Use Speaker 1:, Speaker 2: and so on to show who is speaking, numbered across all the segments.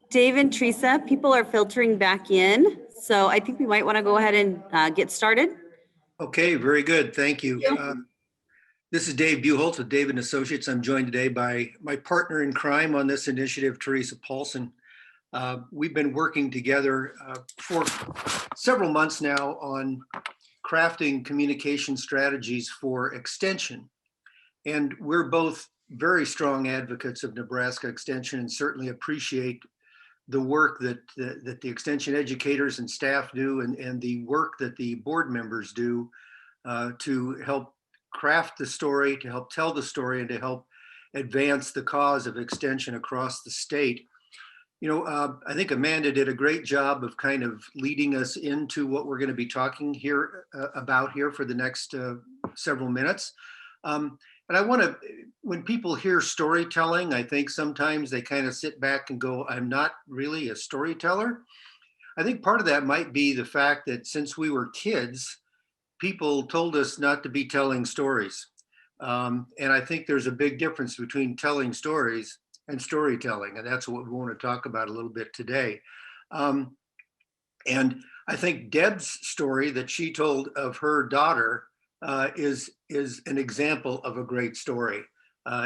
Speaker 1: Dave and Teresa, people are filtering back in, so I think we might want to go ahead and get started.
Speaker 2: Okay, very good. Thank you. This is Dave Buchholz with David & Associates. I'm joined today by my partner in crime on this initiative, Teresa Paulson. We've been working together for several months now on crafting communication strategies for extension. And we're both very strong advocates of Nebraska Extension and certainly appreciate the work that the extension educators and staff do and the work that the board members do to help craft the story, to help tell the story, and to help advance the cause of extension across the state. You know, I think Amanda did a great job of kind of leading us into what we're going to be talking here about here for the next several minutes. And I want to, when people hear storytelling, I think sometimes they kind of sit back and go, I'm not really a storyteller. I think part of that might be the fact that since we were kids, people told us not to be telling stories. And I think there's a big difference between telling stories and storytelling. And that's what we want to talk about a little bit today. And I think Deb's story that she told of her daughter is an example of a great story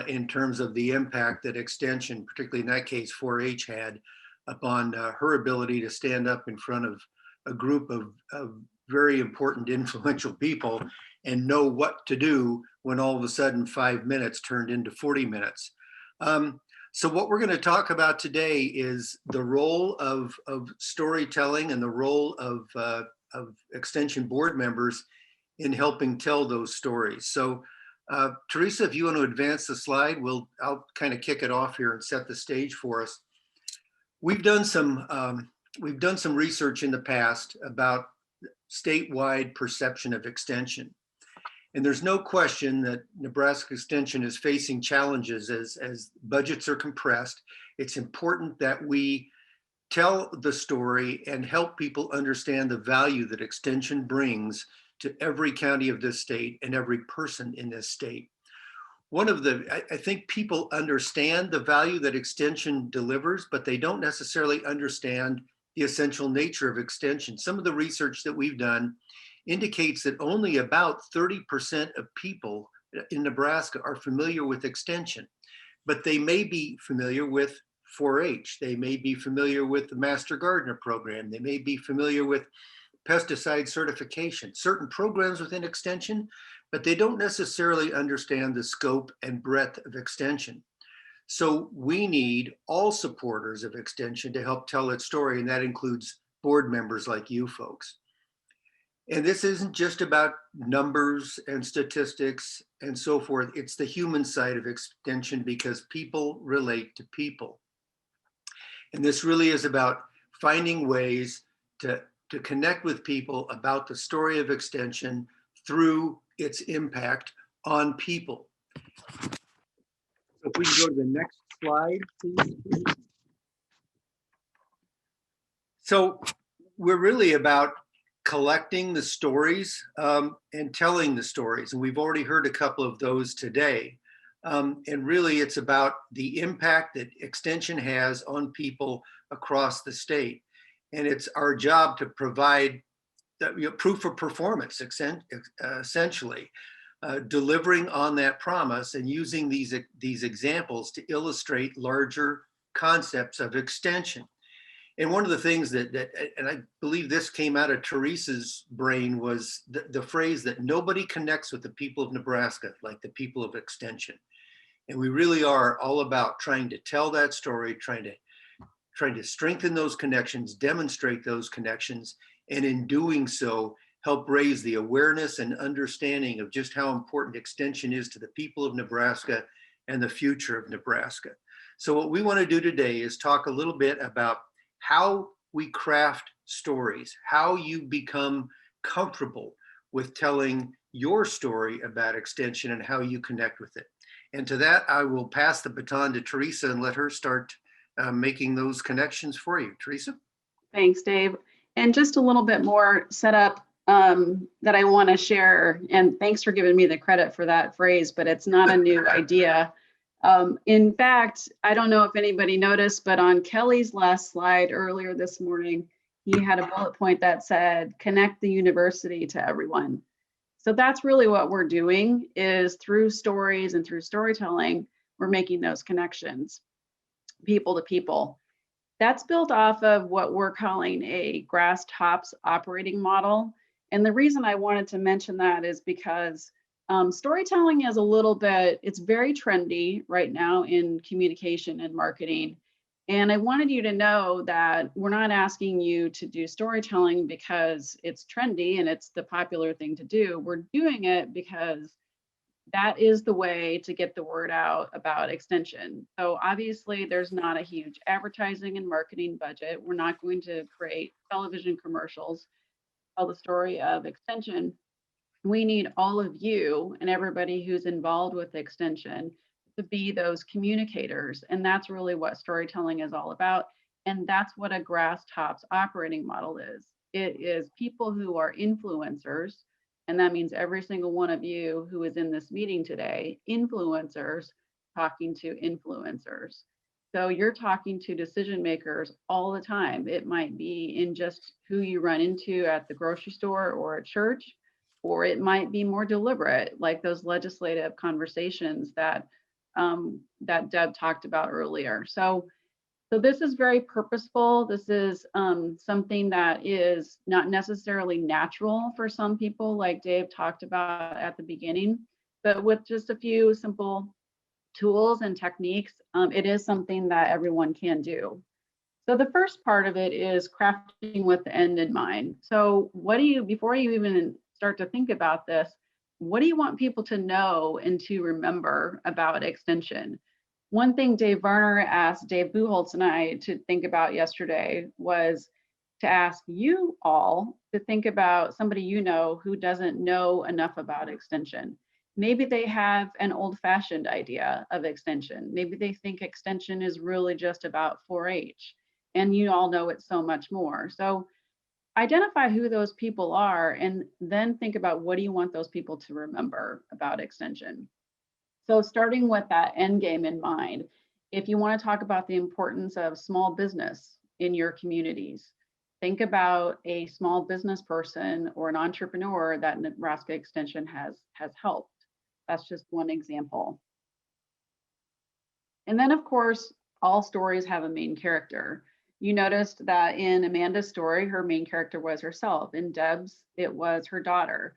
Speaker 2: in terms of the impact that extension, particularly in that case 4-H, had upon her ability to stand up in front of a group of very important, influential people and know what to do when all of a sudden 5 minutes turned into 40 minutes. So what we're going to talk about today is the role of storytelling and the role of extension board members in helping tell those stories. So Teresa, if you want to advance the slide, I'll kind of kick it off here and set the stage for us. We've done some research in the past about statewide perception of extension. And there's no question that Nebraska Extension is facing challenges as budgets are compressed. It's important that we tell the story and help people understand the value that extension brings to every county of this state and every person in this state. I think people understand the value that extension delivers, but they don't necessarily understand the essential nature of extension. Some of the research that we've done indicates that only about 30% of people in Nebraska are familiar with extension, but they may be familiar with 4-H. They may be familiar with the Master Gardener program. They may be familiar with pesticide certification, certain programs within extension, but they don't necessarily understand the scope and breadth of extension. So we need all supporters of extension to help tell its story, and that includes board members like you folks. And this isn't just about numbers and statistics and so forth. It's the human side of extension because people relate to people. And this really is about finding ways to connect with people about the story of extension through its impact on people. So if we can go to the next slide, please. So we're really about collecting the stories and telling the stories. And we've already heard a couple of those today. And really it's about the impact that extension has on people across the state. And it's our job to provide proof of performance, essentially, delivering on that promise and using these examples to illustrate larger concepts of extension. And one of the things that and I believe this came out of Teresa's brain, was the phrase that nobody connects with the people of Nebraska like the people of extension. And we really are all about trying to tell that story, trying to strengthen those connections, demonstrate those connections, and in doing so, help raise the awareness and understanding of just how important extension is to the people of Nebraska and the future of Nebraska. So what we want to do today is talk a little bit about how we craft stories, how you become comfortable with telling your story about extension and how you connect with it. And to that, I will pass the baton to Teresa and let her start making those connections for you. Teresa?
Speaker 3: Thanks, Dave. And just a little bit more setup that I want to share. And thanks for giving me the credit for that phrase, but it's not a new idea. In fact, I don't know if anybody noticed, but on Kelly's last slide earlier this morning, he had a bullet point that said, connect the university to everyone. So that's really what we're doing, is through stories and through storytelling, we're making those connections, people to people. That's built off of what we're calling a grass tops operating model. And the reason I wanted to mention that is because storytelling is a little bit, it's very trendy right now in communication and marketing. And I wanted you to know that we're not asking you to do storytelling because it's trendy and it's the popular thing to do. We're doing it because that is the way to get the word out about extension. So obviously there's not a huge advertising and marketing budget. We're not going to create television commercials, tell the story of extension. We need all of you and everybody who's involved with extension to be those communicators. And that's really what storytelling is all about. And that's what a grass tops operating model is. It is people who are influencers. And that means every single one of you who is in this meeting today, influencers talking to influencers. So you're talking to decision makers all the time. It might be in just who you run into at the grocery store or at church, or it might be more deliberate, like those legislative conversations that that Deb talked about earlier. So this is very purposeful. This is something that is not necessarily natural for some people, like Dave talked about at the beginning, but with just a few simple tools and techniques, it is something that everyone can do. So the first part of it is crafting with the end in mind. So what do you, before you even start to think about this, what do you want people to know and to remember about extension? One thing Dave Varner asked Dave Buchholz and I to think about yesterday was to ask you all to think about somebody you know who doesn't know enough about extension. Maybe they have an old-fashioned idea of extension. Maybe they think extension is really just about 4-H, and you all know it's so much more. So identify who those people are and then think about what do you want those people to remember about extension. So starting with that end game in mind, if you want to talk about the importance of small business in your communities, think about a small business person or an entrepreneur that Nebraska Extension has helped. That's just one example. And then of course, all stories have a main character. You noticed that in Amanda's story, her main character was herself. In Deb's, it was her daughter.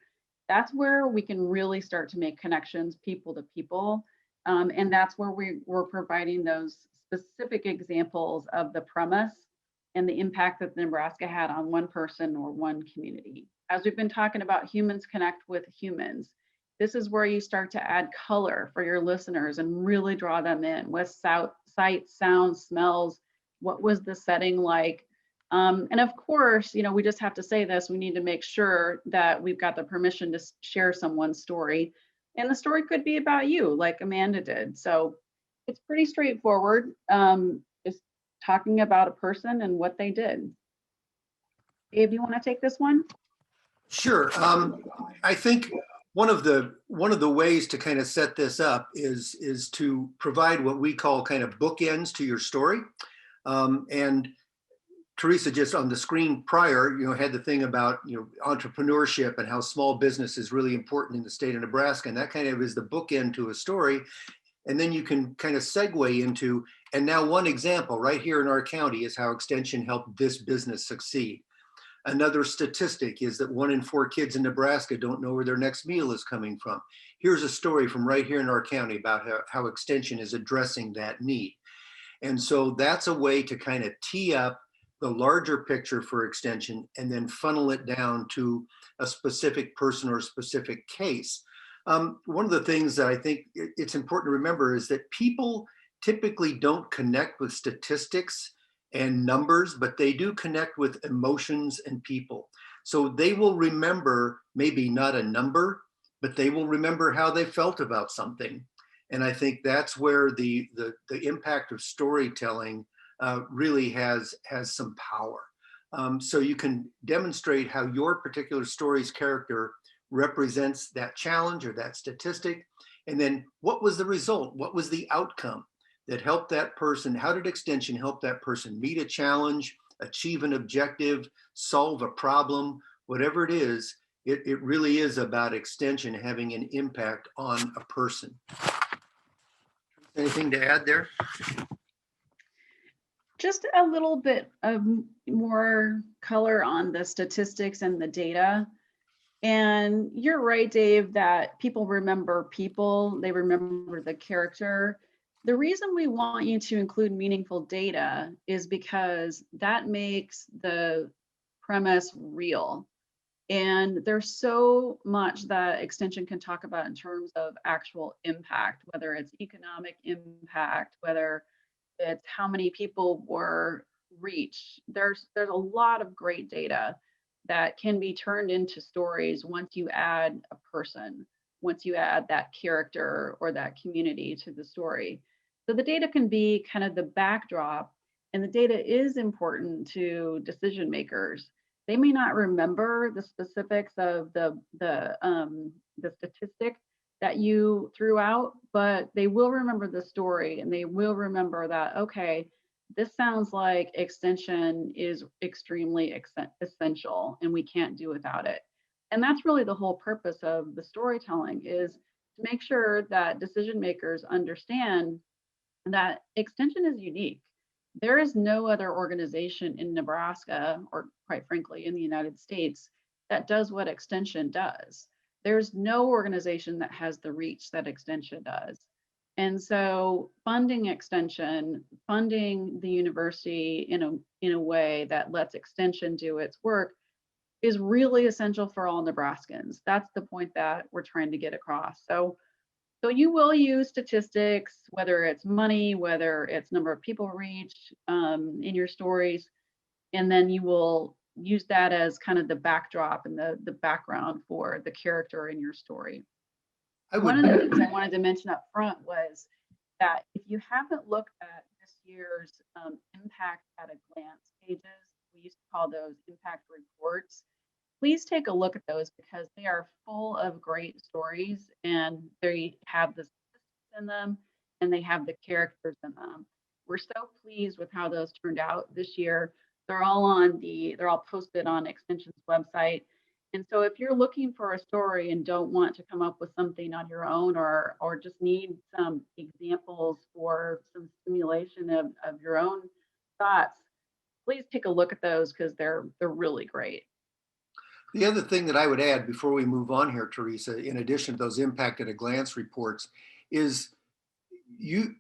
Speaker 3: That's where we can really start to make connections people to people. And that's where we're providing those specific examples of the premise and the impact that Nebraska had on one person or one community. As we've been talking about, humans connect with humans. This is where you start to add color for your listeners and really draw them in with sight, sound, smells. What was the setting like? And of course, you know, we just have to say this, we need to make sure that we've got the permission to share someone's story. And the story could be about you, like Amanda did. So it's pretty straightforward. Just talking about a person and what they did. Dave, you want to take this one?
Speaker 2: Sure. I think one of the ways to kind of set this up is to provide what we call kind of bookends to your story. And Teresa just on the screen prior, you know, had the thing about, you know, entrepreneurship and how small business is really important in the state of Nebraska. And that kind of is the bookend to a story. And then you can kind of segue into, and now one example right here in our county is how Extension helped this business succeed. Another statistic is that 1 in 4 kids in Nebraska don't know where their next meal is coming from. Here's a story from right here in our county about how Extension is addressing that need. And so that's a way to kind of tee up the larger picture for Extension and then funnel it down to a specific person or a specific case. One of the things that I think it's important to remember is that people typically don't connect with statistics and numbers, but they do connect with emotions and people. So they will remember maybe not a number, but they will remember how they felt about something. And I think that's where the impact of storytelling really has some power. So you can demonstrate how your particular story's character represents that challenge or that statistic, And then what was the result? What was the outcome that helped that person? How did extension help that person meet a challenge, achieve an objective, solve a problem, whatever it is? It really is about extension having an impact on a person. Anything to add there?
Speaker 3: Just a little bit of more color on the statistics and the data. And you're right, Dave, that people remember people, they remember the character. The reason we want you to include meaningful data is because that makes the premise real. And there's so much that extension can talk about in terms of actual impact, whether it's economic impact, whether it's how many people were reached. There's a lot of great data that can be turned into stories once you add a person, once you add that character or that community to the story. So the data can be kind of the backdrop, and the data is important to decision makers. They may not remember the specifics of the statistic that you threw out, but they will remember the story, and they will remember that, okay, this sounds like extension is extremely essential and we can't do without it. And that's really the whole purpose of the storytelling, is to make sure that decision makers understand that extension is unique. There is no other organization in Nebraska, or quite frankly, in the United States, that does what extension does. There's no organization that has the reach that extension does. And so funding extension, funding the university in a way that lets extension do its work is really essential for all Nebraskans. That's the point that we're trying to get across. So you will use statistics, whether it's money, whether it's number of people reached in your stories, and then you will use that as kind of the backdrop and the background for the character in your story. One of the things I wanted to mention up front was that if you haven't looked at this year's impact at a glance pages, we used to call those impact reports, please take a look at those because they are full of great stories, and they have the statistics in them and they have the characters in them. We're so pleased with how those turned out this year. They're all posted on Extension's website. And so if you're looking for a story and don't want to come up with something on your own, or just need some examples for some stimulation of your own thoughts, please take a look at those because they're really great.
Speaker 2: The other thing that I would add before we move on here, Teresa, in addition to those impact at a glance reports, is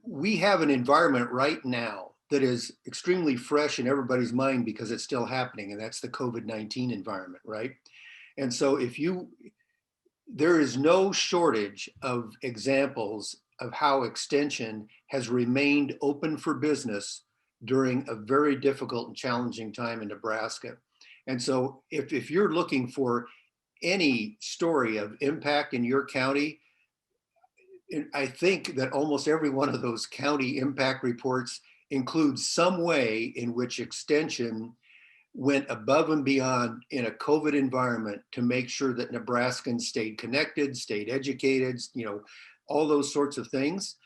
Speaker 2: we have an environment right now that is extremely fresh in everybody's mind because it's still happening, and that's the COVID-19 environment, right? And so there is no shortage of examples of how extension has remained open for business during a very difficult and challenging time in Nebraska. And so if you're looking for any story of impact in your county, I think that almost every one of those county impact reports includes some way in which extension went above and beyond in a COVID environment to make sure that Nebraskans stayed connected, stayed educated, all those sorts of things.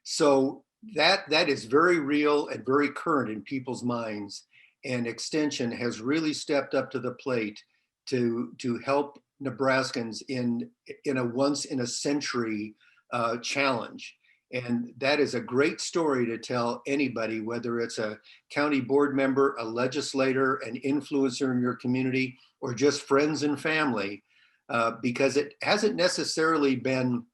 Speaker 2: So that is very real and very current in people's minds. And extension has really stepped up to the plate to help Nebraskans in a once in a century challenge. And that is a great story to tell anybody, whether it's a county board member, a legislator, an influencer in your community, or just friends and family, because it hasn't necessarily been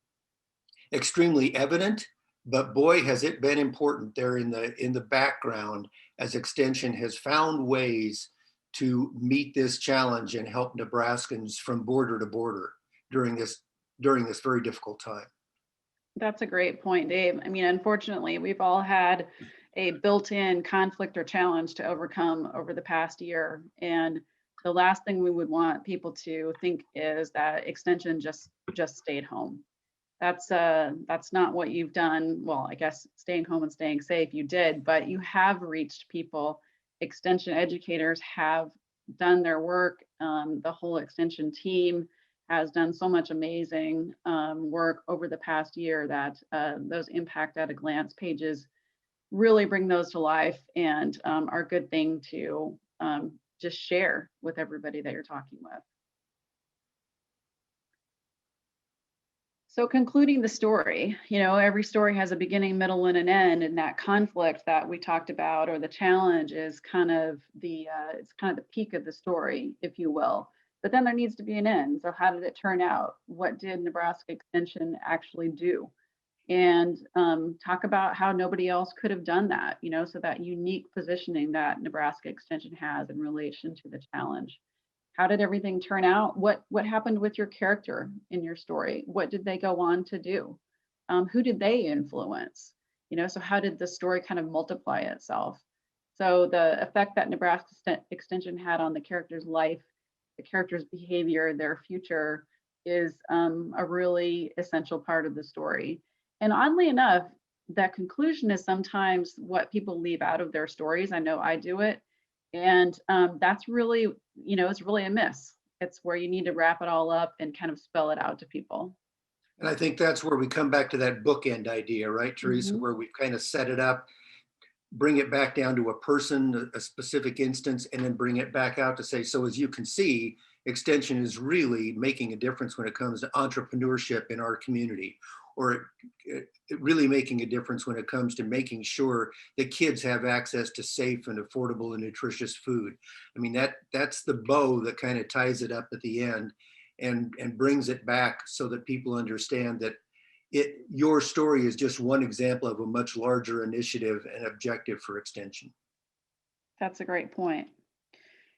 Speaker 2: extremely evident, but boy, has it been important there in the background as extension has found ways to meet this challenge and help Nebraskans from border to border during this very difficult time.
Speaker 3: That's a great point, Dave. I mean, unfortunately, we've all had a built-in conflict or challenge to overcome over the past year. And the last thing we would want people to think is that extension just stayed home. That's not what you've done. Well, I guess staying home and staying safe, you did, but you have reached people. Extension educators have done their work. The whole extension team has done so much amazing work over the past year that those impact at a glance pages really bring those to life and are a good thing to just share with everybody that you're talking with. So concluding the story, every story has a beginning, middle, and an end, and that conflict that we talked about, or the challenge, is kind of the peak of the story, if you will. But then there needs to be an end. So how did it turn out? What did Nebraska Extension actually do? And talk about how nobody else could have done that, so that unique positioning that Nebraska Extension has in relation to the challenge. How did everything turn out? What happened with your character in your story? What did they go on to do? Who did they influence? So how did the story kind of multiply itself? So the effect that Nebraska Extension had on the character's life, the character's behavior, their future, is a really essential part of the story. And oddly enough, that conclusion is sometimes what people leave out of their stories. I know I do it. And that's really, it's really a miss. It's where you need to wrap it all up and kind of spell it out to people.
Speaker 2: And I think that's where we come back to that bookend idea, right, Teresa,
Speaker 3: Mhm.
Speaker 2: where we kind of set it up, bring it back down to a person, a specific instance, and then bring it back out to say, so as you can see, Extension is really making a difference when it comes to entrepreneurship in our community, or really making a difference when it comes to making sure that kids have access to safe and affordable and nutritious food. I mean, that's the bow that kind of ties it up at the end and brings it back so that people understand that your story is just one example of a much larger initiative and objective for Extension.
Speaker 3: That's a great point.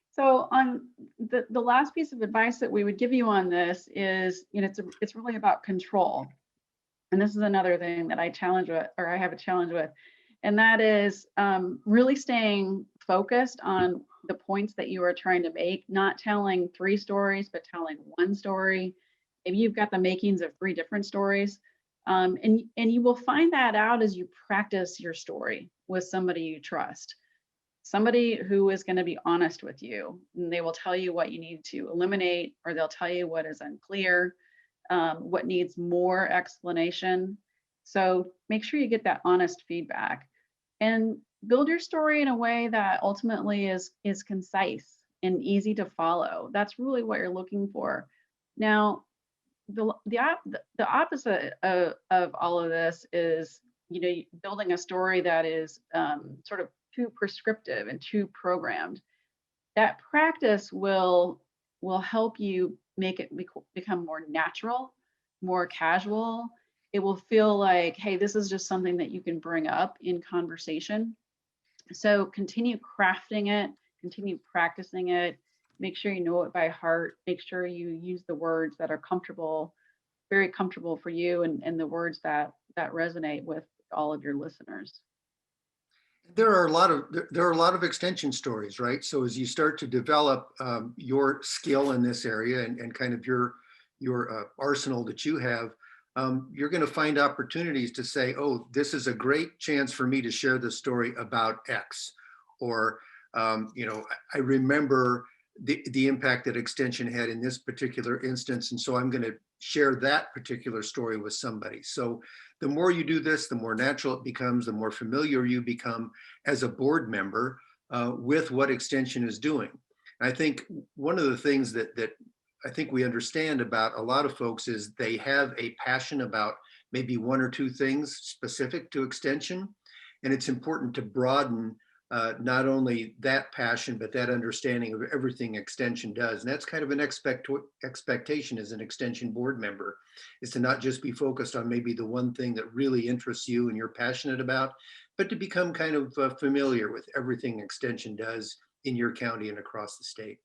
Speaker 3: So on the last piece of advice that we would give you on this is, it's really about control. And this is another thing that I have a challenge with, and that is really staying focused on the points that you are trying to make, not telling 3 stories, but telling one story. Maybe you've got the makings of 3 different stories. And you will find that out as you practice your story with somebody you trust. Somebody who is going to be honest with you, and they will tell you what you need to eliminate, or they'll tell you what is unclear, what needs more explanation. So make sure you get that honest feedback and build your story in a way that ultimately is concise and easy to follow. That's really what you're looking for. Now, the opposite of all of this is, building a story that is sort of too prescriptive and too programmed. That practice will help you make it become more natural, more casual. It will feel like, hey, this is just something that you can bring up in conversation. So continue crafting it, continue practicing it, make sure you know it by heart, make sure you use the words that are comfortable, very comfortable for you, and the words that resonate with all of your listeners.
Speaker 2: There are a lot of Extension stories, right? So as you start to develop your skill in this area and kind of your arsenal that you have, you're going to find opportunities to say, oh, this is a great chance for me to share the story about X, or I remember the impact that Extension had in this particular instance, and so I'm going to share that particular story with somebody. So the more you do this, the more natural it becomes, the more familiar you become as a board member with what Extension is doing. And I think one of the things that I think we understand about a lot of folks is they have a passion about maybe 1 or 2 things specific to Extension. And it's important to broaden not only that passion, but that understanding of everything Extension does. And that's kind of an expectation as an Extension board member, is to not just be focused on maybe the one thing that really interests you and you're passionate about, but to become kind of familiar with everything Extension does in your county and across the state.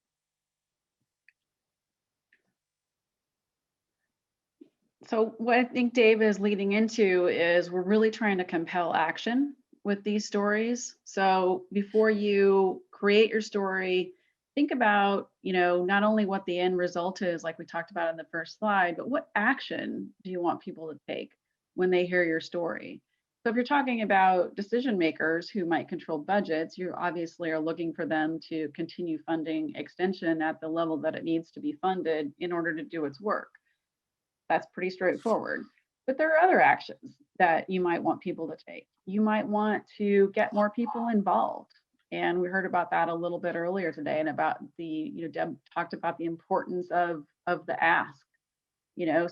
Speaker 3: So what I think Dave is leading into is we're really trying to compel action with these stories. So before you create your story, think about, not only what the end result is, like we talked about in the first slide, but what action do you want people to take when they hear your story? So if you're talking about decision makers who might control budgets, you obviously are looking for them to continue funding extension at the level that it needs to be funded in order to do its work. That's pretty straightforward. But there are other actions that you might want people to take. You might want to get more people involved. And we heard about that a little bit earlier today, and about Deb talked about the importance of the ask.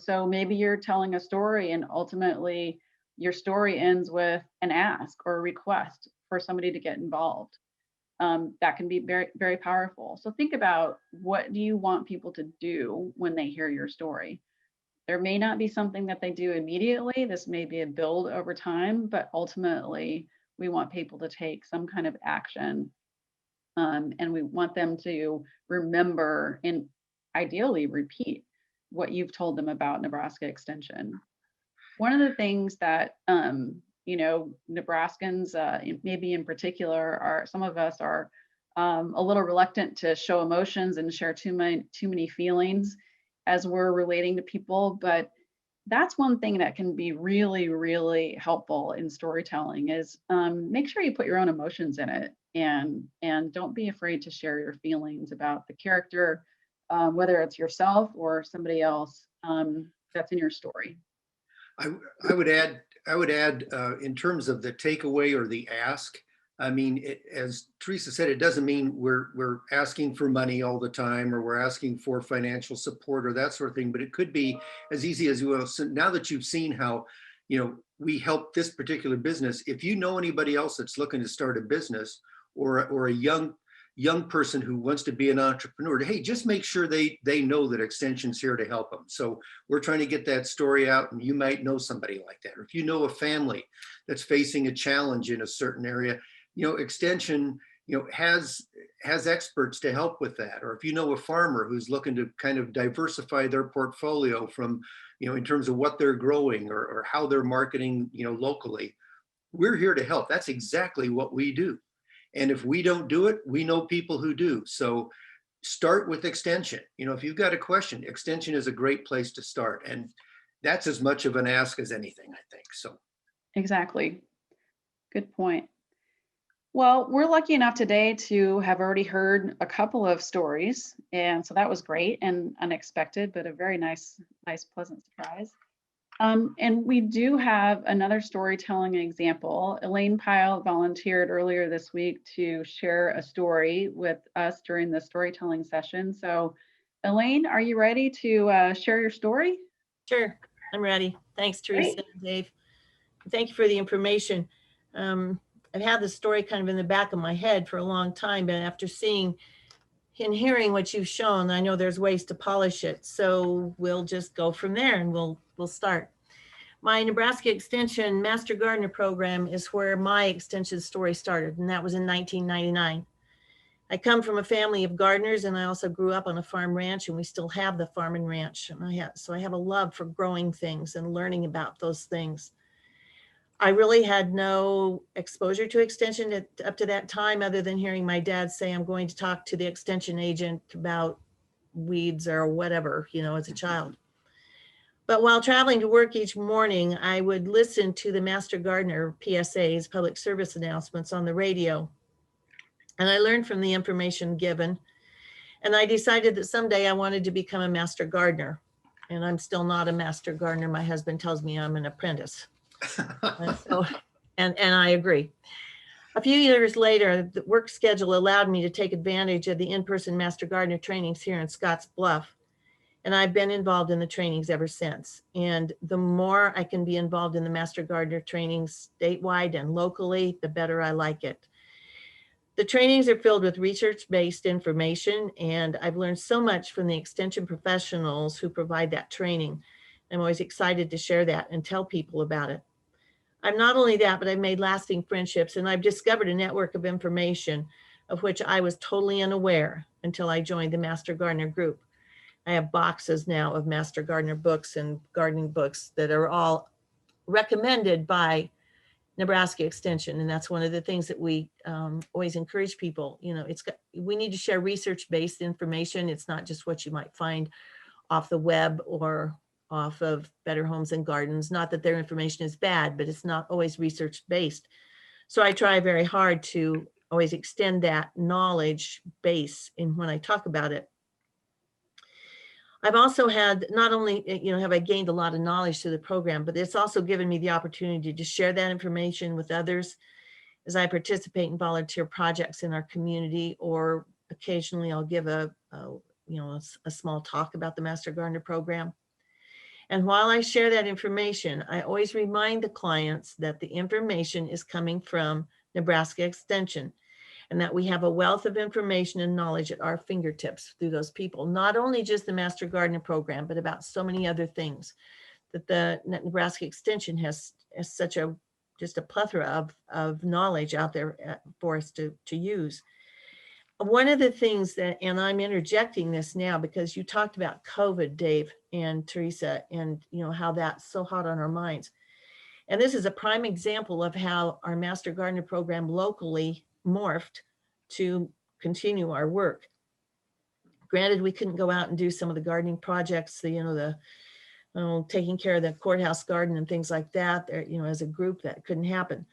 Speaker 3: So maybe you're telling a story and ultimately your story ends with an ask or a request for somebody to get involved. That can be very, very powerful. So think about, what do you want people to do when they hear your story? There may not be something that they do immediately. This may be a build over time, but ultimately we want people to take some kind of action. And we want them to remember and ideally repeat what you've told them about Nebraska Extension. One of the things that Nebraskans, maybe in particular, are some of us are a little reluctant to show emotions and share too many feelings as we're relating to people, but that's one thing that can be really, really helpful in storytelling is make sure you put your own emotions in it, and don't be afraid to share your feelings about the character, whether it's yourself or somebody else that's in your story.
Speaker 2: I would add in terms of the takeaway or the ask. I mean, as Teresa said, it doesn't mean we're asking for money all the time, or we're asking for financial support or that sort of thing. But it could be as easy as, well, so now that you've seen how, we help this particular business, if you know anybody else that's looking to start a business, or a young person who wants to be an entrepreneur, hey, just make sure they know that Extension's here to help them. So we're trying to get that story out, and you might know somebody like that. Or if you know a family that's facing a challenge in a certain area, Extension, has experts to help with that. Or if you know a farmer who's looking to kind of diversify their portfolio from, in terms of what they're growing, or how they're marketing, locally, we're here to help. That's exactly what we do. And if we don't do it, we know people who do. So start with Extension. If you've got a question, Extension is a great place to start. And that's as much of an ask as anything, I think. So
Speaker 3: exactly. Good point. Well, we're lucky enough today to have already heard a couple of stories. And so that was great and unexpected, but a very nice, pleasant surprise. And we do have another storytelling example. Elaine Pyle volunteered earlier this week to share a story with us during the storytelling session. So Elaine, are you ready to share your story?
Speaker 4: Sure, I'm ready. Thanks, Teresa and Dave. Thank you for the information. I've had this story kind of in the back of my head for a long time, but after seeing and hearing what you've shown, I know there's ways to polish it. So we'll just go from there, and we'll start. My Nebraska Extension Master Gardener program is where my extension story started, and that was in 1999. I come from a family of gardeners, and I also grew up on a farm ranch, and we still have the farm and ranch. And I have a love for growing things and learning about those things. I really had no exposure to extension up to that time, other than hearing my dad say, I'm going to talk to the extension agent about weeds or whatever, as a child. But while traveling to work each morning, I would listen to the Master Gardener PSAs, public service announcements, on the radio. And I learned from the information given. And I decided that someday I wanted to become a Master Gardener. And I'm still not a Master Gardener. My husband tells me I'm an apprentice. And I agree. A few years later, the work schedule allowed me to take advantage of the in-person Master Gardener trainings here in Scotts Bluff. And I've been involved in the trainings ever since. And the more I can be involved in the Master Gardener trainings statewide and locally, the better I like it. The trainings are filled with research-based information, and I've learned so much from the extension professionals who provide that training. I'm always excited to share that and tell people about it. I'm not only that, but I've made lasting friendships, and I've discovered a network of information of which I was totally unaware until I joined the Master Gardener group. I have boxes now of Master Gardener books and gardening books that are all recommended by Nebraska Extension. And that's one of the things that we always encourage people. We need to share research-based information. It's not just what you might find off the web or off of Better Homes and Gardens. Not that their information is bad, but it's not always research based. So I try very hard to always extend that knowledge base in when I talk about it. I've also had, not only, have I gained a lot of knowledge through the program, but it's also given me the opportunity to share that information with others as I participate in volunteer projects in our community, or occasionally I'll give a small talk about the Master Gardener program. And while I share that information, I always remind the clients that the information is coming from Nebraska Extension, and that we have a wealth of information and knowledge at our fingertips through those people, not only just the Master Gardener program, but about so many other things that the Nebraska Extension has such just a plethora of knowledge out there for us to use. One of the things that, and I'm interjecting this now because you talked about COVID, Dave and Teresa, and how that's so hot on our minds. And this is a prime example of how our Master Gardener program locally morphed to continue our work. Granted, we couldn't go out and do some of the gardening projects, taking care of the courthouse garden and things like that, as a group that couldn't happen,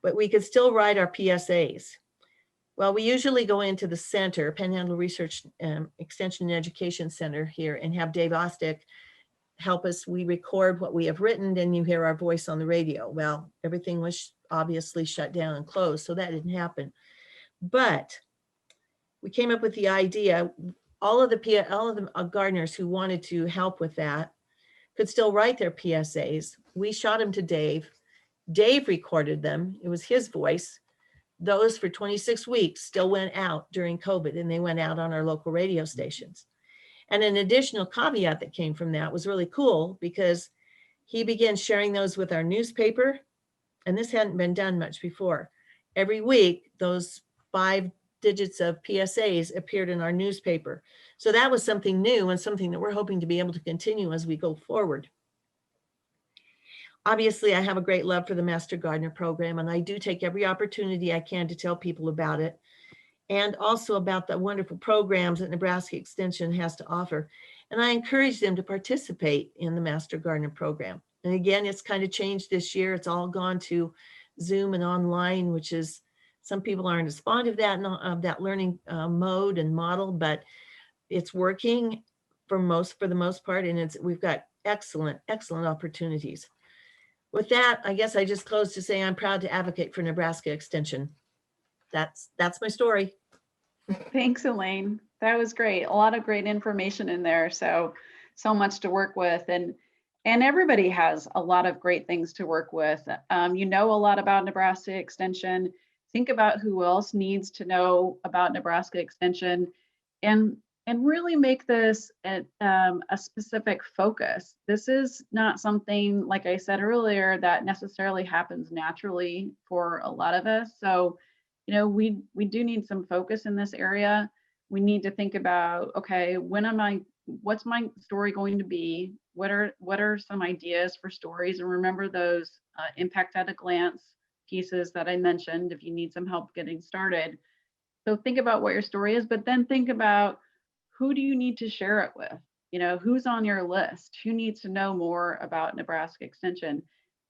Speaker 4: but we could still write our PSAs. Well, we usually go into the center, Panhandle Research Extension and Education Center here, and have Dave Ostick help us. We record what we have written, and you hear our voice on the radio. Well, everything was obviously shut down and closed, so that didn't happen. But we came up with the idea, all of the gardeners who wanted to help with that could still write their PSAs. We shot them to Dave. Dave recorded them. It was his voice. Those for 26 weeks still went out during COVID, and they went out on our local radio stations. And an additional caveat that came from that was really cool, because he began sharing those with our newspaper, and this hadn't been done much before. Every week, those 5 digits of PSAs appeared in our newspaper. So that was something new and something that we're hoping to be able to continue as we go forward. Obviously, I have a great love for the Master Gardener program, and I do take every opportunity I can to tell people about it, and also about the wonderful programs that Nebraska Extension has to offer. And I encourage them to participate in the Master Gardener program. And again, it's kind of changed this year. It's all gone to Zoom and online, which is, some people aren't as fond of that learning mode and model, but it's working for the most part, and we've got excellent opportunities. With that, I guess I just close to say I'm proud to advocate for Nebraska Extension. That's my story.
Speaker 3: Thanks, Elaine. That was great. A lot of great information in there. So much to work with, and everybody has a lot of great things to work with. A lot about Nebraska Extension. Think about who else needs to know about Nebraska Extension, and really make this a specific focus. This is not something, like I said earlier, that necessarily happens naturally for a lot of us. So, we do need some focus in this area. We need to think about, okay, what's my story going to be? What are some ideas for stories? And remember those impact at a glance pieces that I mentioned if you need some help getting started. So think about what your story is, but then think about, who do you need to share it with? Who's on your list? Who needs to know more about Nebraska Extension?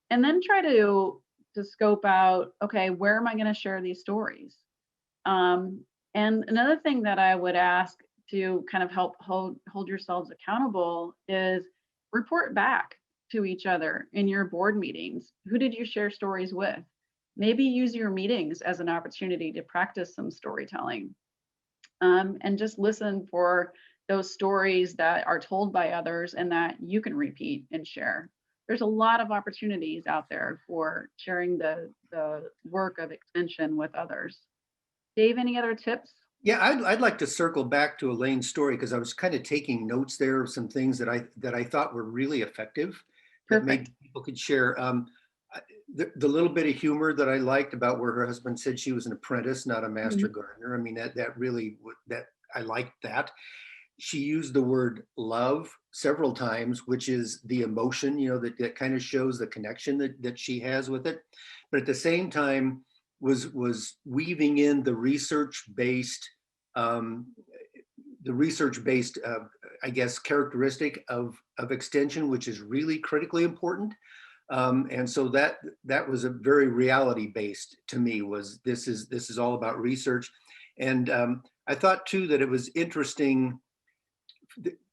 Speaker 3: And then try to scope out, okay, where am I going to share these stories? And another thing that I would ask to kind of help hold yourselves accountable is report back to each other in your board meetings. Who did you share stories with? Maybe use your meetings as an opportunity to practice some storytelling. And just listen for those stories that are told by others and that you can repeat and share. There's a lot of opportunities out there for sharing the work of Extension with others. Dave, any other tips?
Speaker 2: Yeah, I'd like to circle back to Elaine's story, because I was kind of taking notes there of some things that I thought were really effective. That maybe people could share. The little bit of humor that I liked about where her husband said she was an apprentice, not a master gardener. I mean, that really, I liked that. She used the word love several times, which is the emotion, that kind of shows the connection that she has with it. But at the same time, was weaving in the research-based I guess, characteristic of extension, which is really critically important. And so that was a very reality based to me. Was this is all about research, and I thought too that it was interesting.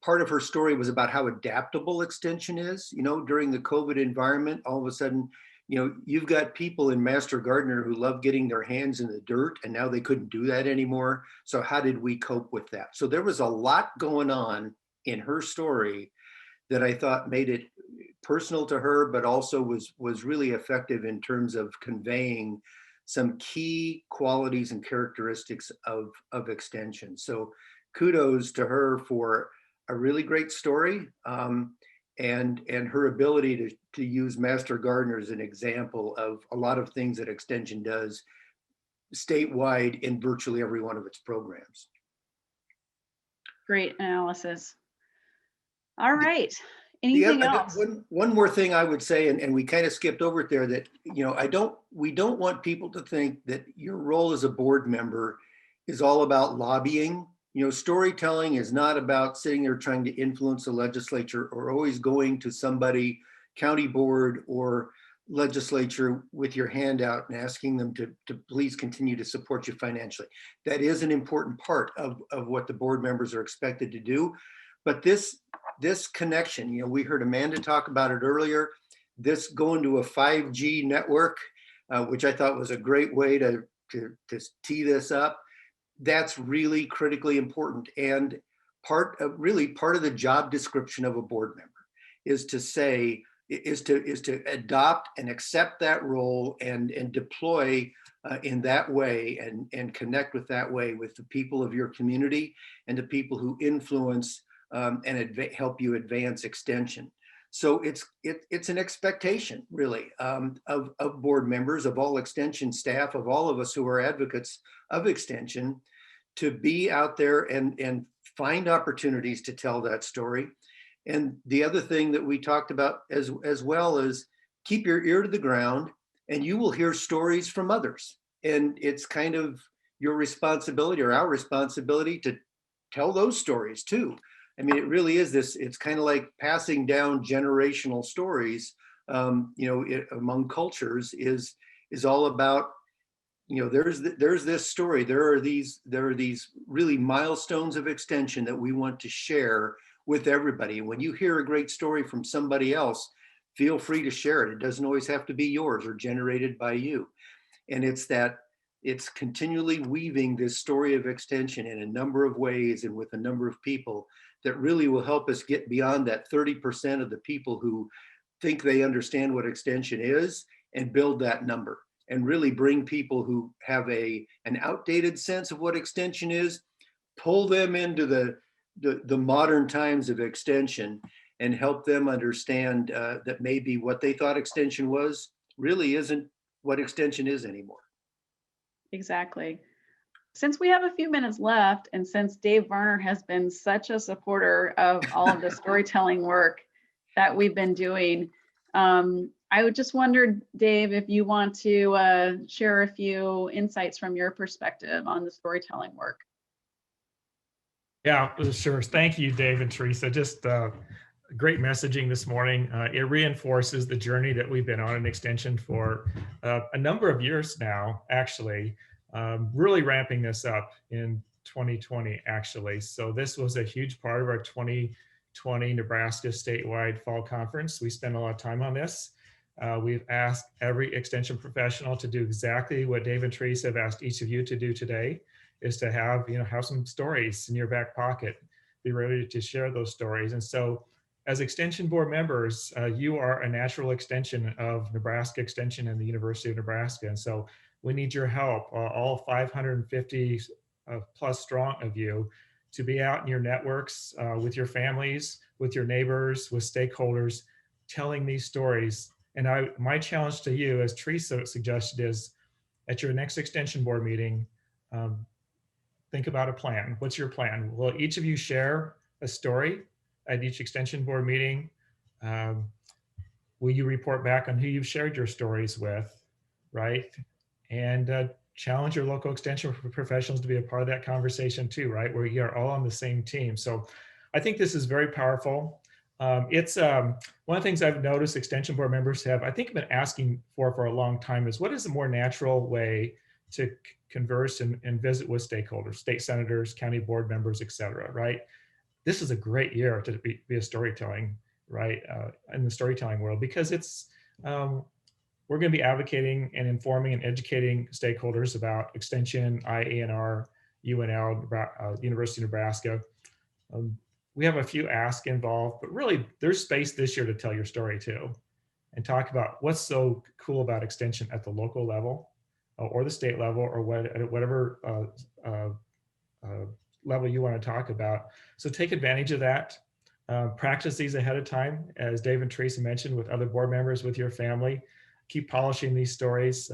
Speaker 2: Part of her story was about how adaptable extension is. You know, during the COVID environment, all of a sudden, you know, you've got people in Master Gardener who love getting their hands in the dirt, and now they couldn't do that anymore. So how did we cope with that? So there was a lot going on in her story that I thought made it personal to her, but also was really effective in terms of conveying some key qualities and characteristics of extension. So kudos to her for a really great story, and her ability to use Master Gardener as an example of a lot of things that extension does statewide in virtually every one of its programs.
Speaker 3: Great analysis. All right. Anything else?
Speaker 2: One more thing I would say, and we kind of skipped over it there, that, you know, we don't want people to think that your role as a board member is all about lobbying. You know, storytelling is not about sitting there trying to influence the legislature or always going to somebody, county board or legislature, with your hand out and asking them to please continue to support you financially. That is an important part of what the board members are expected to do. But this connection, you know, we heard Amanda talk about it earlier, this going to a 5G network, which I thought was a great way to tee this up. That's really critically important, and part of the job description of a board member is to adopt and accept that role and deploy in that way and connect with that way with the people of your community and the people who influence and help you advance extension. So it's an expectation, really, of board members, of all extension staff, of all of us who are advocates of extension, to be out there and find opportunities to tell that story. And the other thing that we talked about as well is keep your ear to the ground, and you will hear stories from others. And it's kind of your responsibility, or our responsibility, to tell those stories too. I mean, it really is this, it's kind of like passing down generational stories, you know, among cultures is all about, you know, there's this story, there are these really milestones of extension that we want to share with everybody. When you hear a great story from somebody else, feel free to share it. It doesn't always have to be yours or generated by you. And it's continually weaving this story of extension in a number of ways and with a number of people that really will help us get beyond that 30% of the people who think they understand what extension is, and build that number, and really bring people who have an outdated sense of what extension is, pull them into the modern times of extension, and help them understand that maybe what they thought extension was really isn't what extension is anymore.
Speaker 3: Exactly. Since we have a few minutes left, and since Dave Varner has been such a supporter of all of the storytelling work that we've been doing, I would just wonder, Dave, if you want to share a few insights from your perspective on the storytelling work.
Speaker 5: Yeah, sure. Thank you, Dave and Teresa. Just great messaging this morning. It reinforces the journey that we've been on in Extension for a number of years now, actually. Really ramping this up in 2020, actually. So this was a huge part of our 2020 Nebraska statewide fall conference. We spent a lot of time on this. We've asked every extension professional to do exactly what Dave and Teresa have asked each of you to do today, is to have some stories in your back pocket, be ready to share those stories. And so as Extension Board members, you are a natural extension of Nebraska Extension and the University of Nebraska. And so we need your help, all 550 plus strong of you, to be out in your networks with your families, with your neighbors, with stakeholders, telling these stories. And my challenge to you, as Teresa suggested, is at your next Extension Board meeting, think about a plan. What's your plan? Will each of you share a story at each Extension Board meeting? Will you report back on who you've shared your stories with, right? And challenge your local extension professionals to be a part of that conversation too, right? Where you are all on the same team. So I think this is very powerful. It's one of the things I've noticed Extension Board members have, I think, been asking for a long time is what is a more natural way to converse and visit with stakeholders, state senators, county board members, et cetera, right? This is a great year to be a storytelling, right, in the storytelling world, because it's, we're going to be advocating and informing and educating stakeholders about Extension, IANR, UNL, University of Nebraska. We have a few asks involved, but really there's space this year to tell your story too, and talk about what's so cool about Extension at the local level or the state level or whatever level you want to talk about. So take advantage of that. Practice these ahead of time, as Dave and Teresa mentioned, with other board members, with your family. Keep polishing these stories.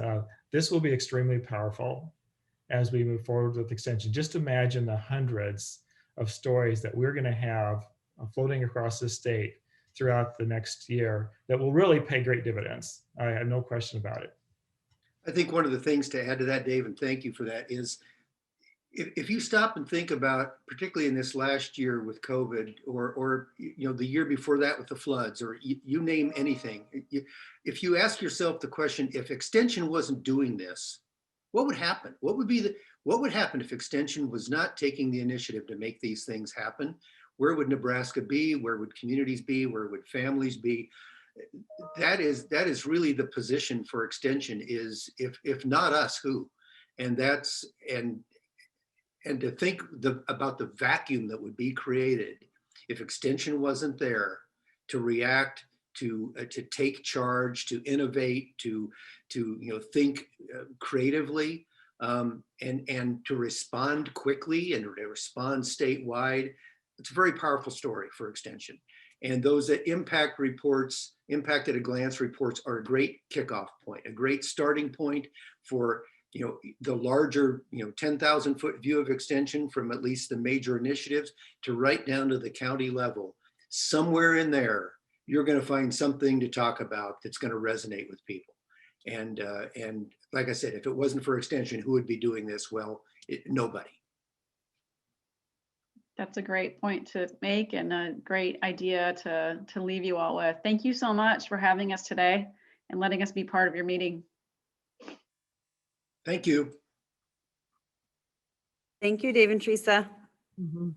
Speaker 5: This will be extremely powerful as we move forward with Extension. Just imagine the hundreds of stories that we're going to have floating across the state throughout the next year that will really pay great dividends. I have no question about it.
Speaker 2: I think one of the things to add to that, Dave, and thank you for that, is if you stop and think about, particularly in this last year with COVID, or the year before that with the floods, or you name anything, if you ask yourself the question, if Extension wasn't doing this, what would happen? What would happen if Extension was not taking the initiative to make these things happen? Where would Nebraska be? Where would communities be? Where would families be? That is really the position for Extension, is if not us, who? And to think about the vacuum that would be created if Extension wasn't there to react, to take charge, to innovate, to think creatively, and to respond quickly and to respond statewide. It's a very powerful story for Extension. And those impact reports, impact at a glance reports, are a great kickoff point, a great starting point for the larger 10,000 foot view of Extension, from at least the major initiatives to right down to the county level. Somewhere in there, you're going to find something to talk about that's going to resonate with people. And like I said, if it wasn't for Extension, who would be doing this? Well, nobody.
Speaker 3: That's a great point to make, and a great idea to leave you all with. Thank you so much for having us today and letting us be part of your meeting.
Speaker 2: Thank you.
Speaker 1: Thank you, Dave and Teresa.
Speaker 4: Mm-hmm.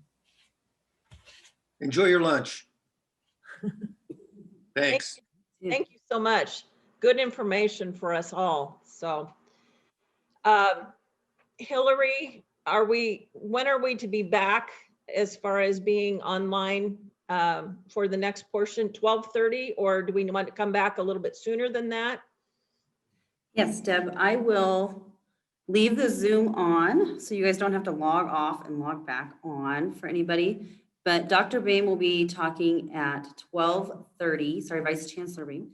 Speaker 2: Enjoy your lunch. Thanks.
Speaker 6: Thank you so much. Good information for us all. So, Hillary, when are we to be back as far as being online for the next portion, 12:30, or do we want to come back a little bit sooner than that?
Speaker 1: Yes, Deb, I will leave the Zoom on so you guys don't have to log off and log back on for anybody. But Dr. Boehm will be talking at 12:30. Sorry, Vice Chancellor Boehm.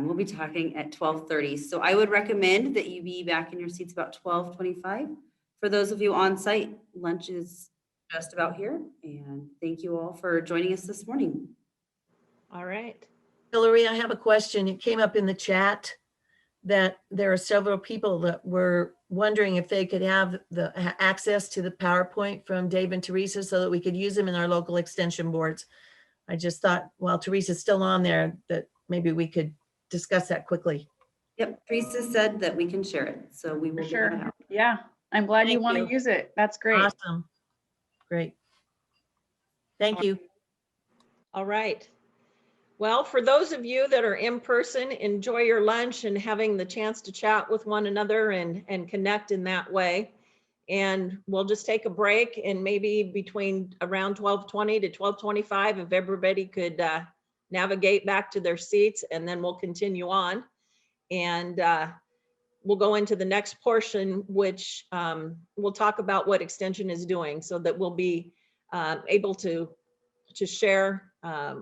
Speaker 1: We'll be talking at 12:30. So I would recommend that you be back in your seats about 12:25. For those of you on site, lunch is just about here. And thank you all for joining us this morning.
Speaker 6: All right.
Speaker 4: Hillary, I have a question. It came up in the chat that there are several people that were wondering if they could have the access to the PowerPoint from Dave and Teresa so that we could use them in our local extension boards. I just thought, while Teresa's still on there, that maybe we could discuss that quickly.
Speaker 1: Yep, Teresa said that we can share it. So we will
Speaker 3: For
Speaker 1: get that
Speaker 3: sure.
Speaker 1: out.
Speaker 3: Yeah, I'm glad you
Speaker 4: Thank
Speaker 3: want to
Speaker 4: you.
Speaker 3: use it. That's great.
Speaker 4: Awesome. Great. Thank you.
Speaker 6: All right. Well, for those of you that are in person, enjoy your lunch and having the chance to chat with one another and connect in that way. And we'll just take a break, and maybe between around 12:20 to 12:25, if everybody could navigate back to their seats, and then we'll continue on. And we'll go into the next portion, which we'll talk about what Extension is doing, so that we'll be able to share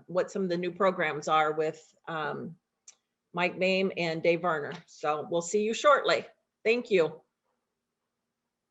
Speaker 6: what some of the new programs are with Mike Boehm and Dave Werner. So we'll see you shortly. Thank you.